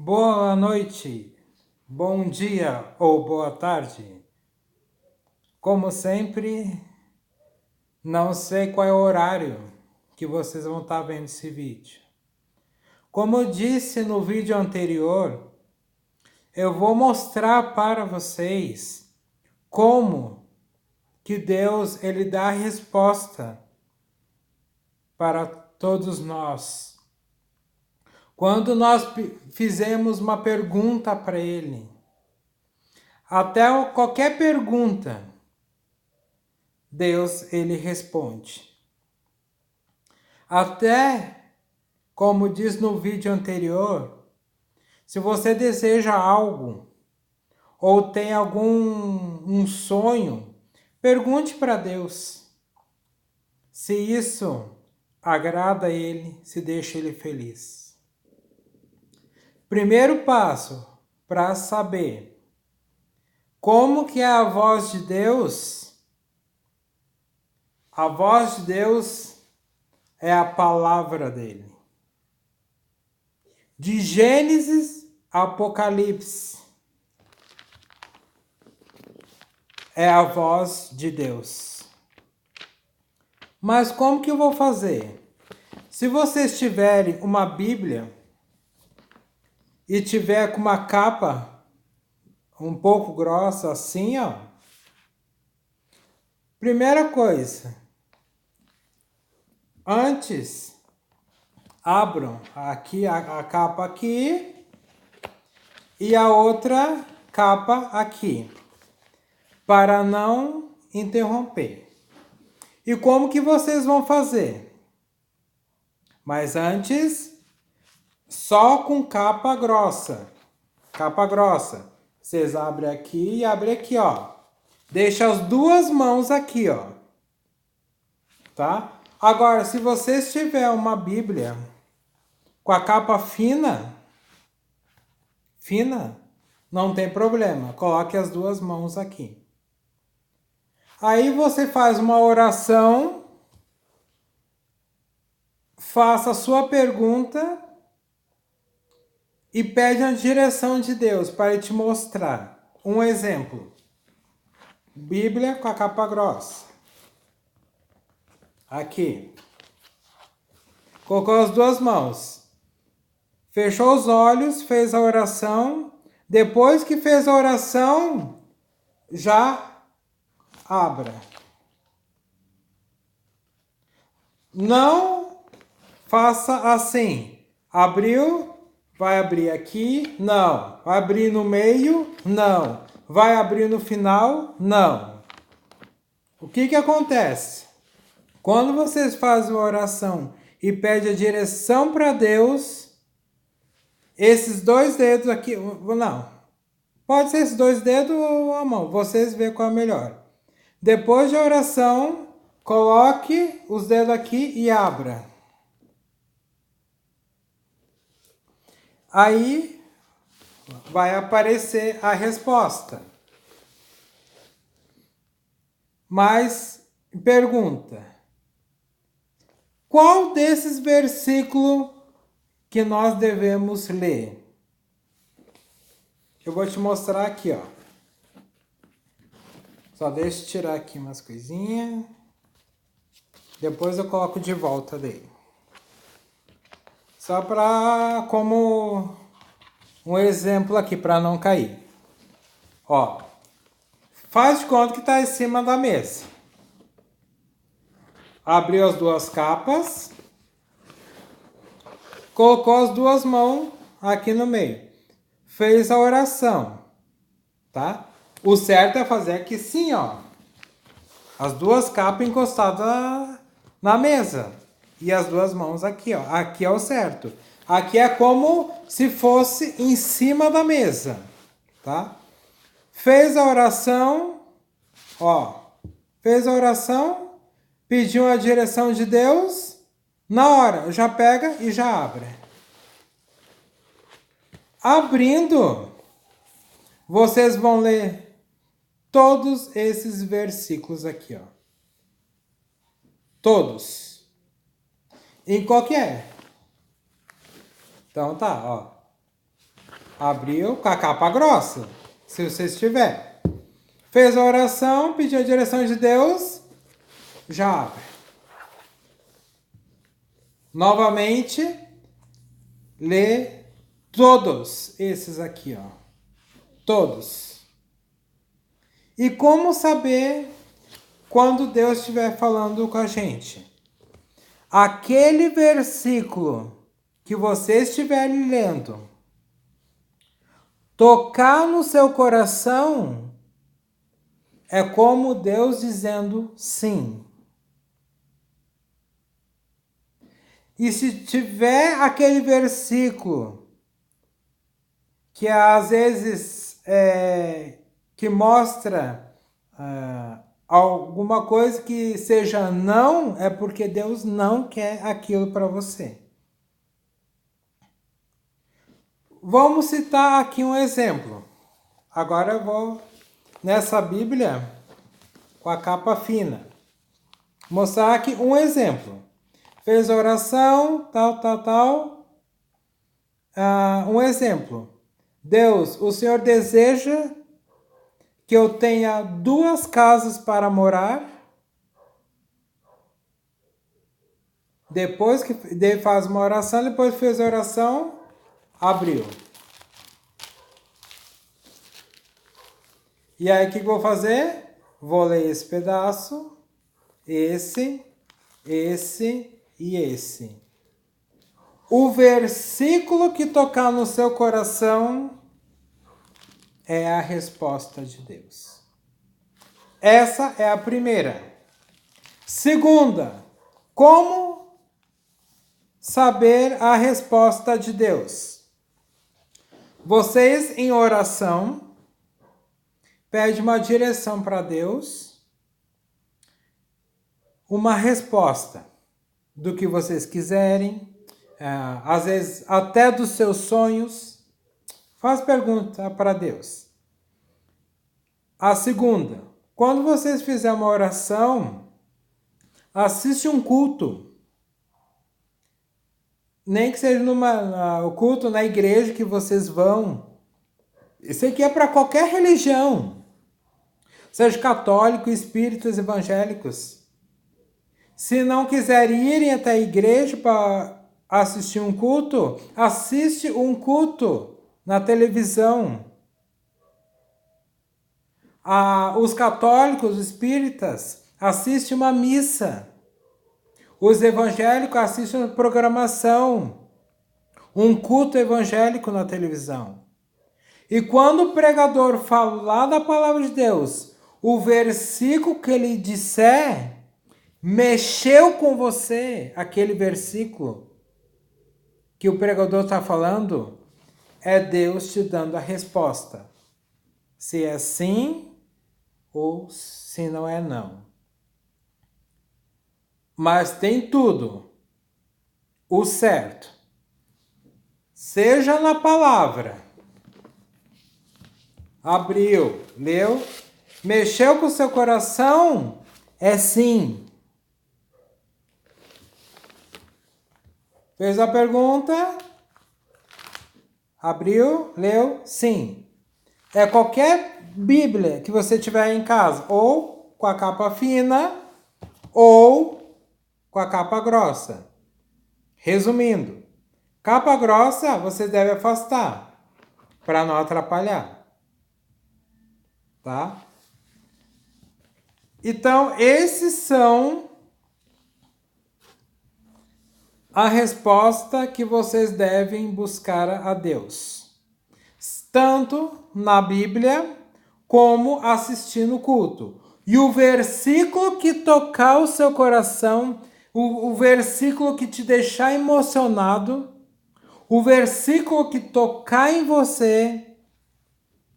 Boa noite, bom dia ou boa tarde. Como sempre, não sei qual é o horário que vocês vão estar vendo esse vídeo. Como eu disse no vídeo anterior, eu vou mostrar para vocês como que Deus ele dá a resposta para todos nós. Quando nós fizemos uma pergunta para Ele, até qualquer pergunta, Deus ele responde. Até, como diz no vídeo anterior, se você deseja algo ou tem algum sonho, pergunte para Deus se isso agrada a Ele, se deixa Ele feliz. Primeiro passo para saber como que é a voz de Deus. A voz de Deus é a palavra dele. De Gênesis a Apocalipse é a voz de Deus. Mas como que eu vou fazer? Se vocês tiverem uma Bíblia e tiver com uma capa um pouco grossa assim, ó. Primeira coisa, antes abram aqui a capa aqui e a outra capa aqui, para não interromper. E como que vocês vão fazer? Mas antes, só com capa grossa. Capa grossa. Vocês abrem aqui e abrem aqui, ó. Deixa as duas mãos aqui, ó. Tá? Agora, se vocês tiver uma Bíblia com a capa fina, não tem problema. Coloque as duas mãos aqui. Aí você faz uma oração, faça a sua pergunta e pede a direção de Deus para te mostrar. Um exemplo. Bíblia com a capa grossa. Aqui. Colocou as duas mãos. Fechou os olhos, fez a oração. Depois que fez a oração, já abra. Não faça assim. Abriu, vai abrir aqui? Não. Vai abrir no meio? Não. Vai abrir no final? Não. O que acontece? Quando vocês fazem uma oração e pedem a direção para Deus, esses dois dedos aqui, não. Pode ser esses dois dedos ou a mão, vocês veem qual é melhor. Depois de oração, coloque os dedos aqui e abra. Aí vai aparecer a resposta. Mas pergunta: qual desses versículos que nós devemos ler? Eu vou te mostrar aqui, ó. Só deixa eu tirar aqui umas coisinhas. Depois eu coloco de volta dele. Só para como um exemplo aqui, para não cair. Ó. Faz de conta que está em cima da mesa. Abriu as duas capas. Colocou as duas mãos aqui no meio. Fez a oração. Tá? O certo é fazer aqui sim, ó. As duas capas encostadas na mesa. E as duas mãos aqui, ó. Aqui é o certo. Aqui é como se fosse em cima da mesa. Tá? Fez a oração. Ó. Fez a oração. Pediu a direção de Deus. Na hora, já pega e já abre. Abrindo, vocês vão ler todos esses versículos aqui, ó. Todos. Em qualquer. Então tá, ó. Abriu com a capa grossa, se você estiver. Fez a oração, pediu a direção de Deus, já abre. Novamente, lê todos esses aqui, ó. Todos. E como saber quando Deus estiver falando com a gente? Aquele versículo que você estiver lendo, tocar no seu coração, é como Deus dizendo sim. E se tiver aquele versículo que às vezes que mostra alguma coisa que seja não, é porque Deus não quer aquilo para você. Vamos citar aqui um exemplo. Agora eu vou nessa Bíblia com a capa fina mostrar aqui um exemplo. Fez a oração, tal. Um exemplo. Deus, o Senhor deseja que eu tenha 2 casas para morar. Depois que ele faz uma oração, depois fez a oração, abriu. E aí o que eu vou fazer? Vou ler esse pedaço, esse e esse. O versículo que tocar no seu coração é a resposta de Deus. Essa é a primeira. Segunda, como saber a resposta de Deus? Vocês em oração pedem uma direção para Deus, uma resposta do que vocês quiserem, às vezes até dos seus sonhos. Faz pergunta para Deus. A segunda, quando vocês fizerem uma oração, assiste um culto. Nem que seja o culto na igreja que vocês vão. Isso aqui é para qualquer religião. Seja católico, espíritas, evangélicos. Se não quiserem irem até a igreja para assistir um culto, assiste um culto na televisão. Os católicos, os espíritas, assistem uma missa. Os evangélicos assistem uma programação. Um culto evangélico na televisão. E quando o pregador falar da palavra de Deus, o versículo que ele disser, mexeu com você, aquele versículo que o pregador está falando, é Deus te dando a resposta. Se é sim ou se não é não. Mas tem tudo. O certo. Seja na palavra. Abriu, leu, mexeu com o seu coração, é sim. Fez a pergunta, abriu, leu, sim. É qualquer Bíblia que você tiver em casa, ou com a capa fina, ou com a capa grossa. Resumindo, capa grossa você deve afastar, para não atrapalhar. Tá? Então, esses são a resposta que vocês devem buscar a Deus. Tanto na Bíblia, como assistindo o culto. E o versículo que tocar o seu coração, o versículo que te deixar emocionado, o versículo que tocar em você,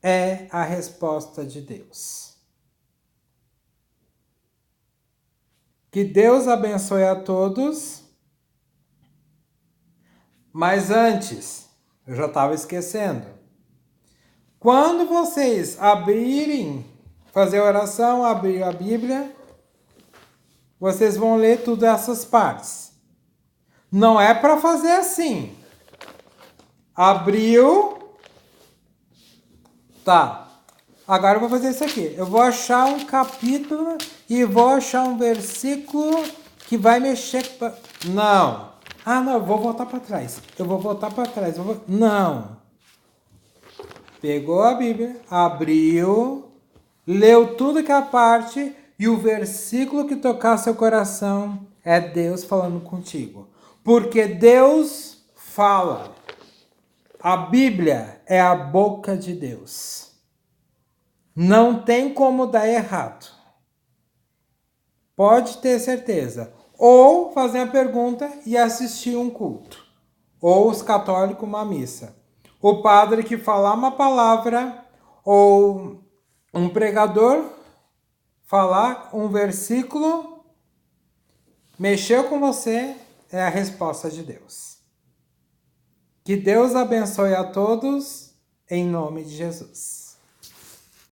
é a resposta de Deus. Que Deus abençoe a todos. Mas antes, eu já estava esquecendo. Quando vocês abrirem, fazer oração, abrir a Bíblia, vocês vão ler todas essas partes. Não é para fazer assim. Abriu, Tá. Agora eu vou fazer isso aqui. Eu vou achar um capítulo e vou achar um versículo que vai mexer com... Não. Ah, não, eu vou voltar para trás. Eu vou voltar para trás. Não. Pegou a Bíblia, abriu, leu tudo que é a parte e o versículo que tocar seu coração é Deus falando contigo. Porque Deus fala. A Bíblia é a boca de Deus. Não tem como dar errado. Pode ter certeza. Ou fazer a pergunta e assistir um culto. Ou os católicos uma missa. O padre que falar uma palavra ou um pregador falar um versículo, mexeu com você, é a resposta de Deus. Que Deus abençoe a todos, em nome de Jesus.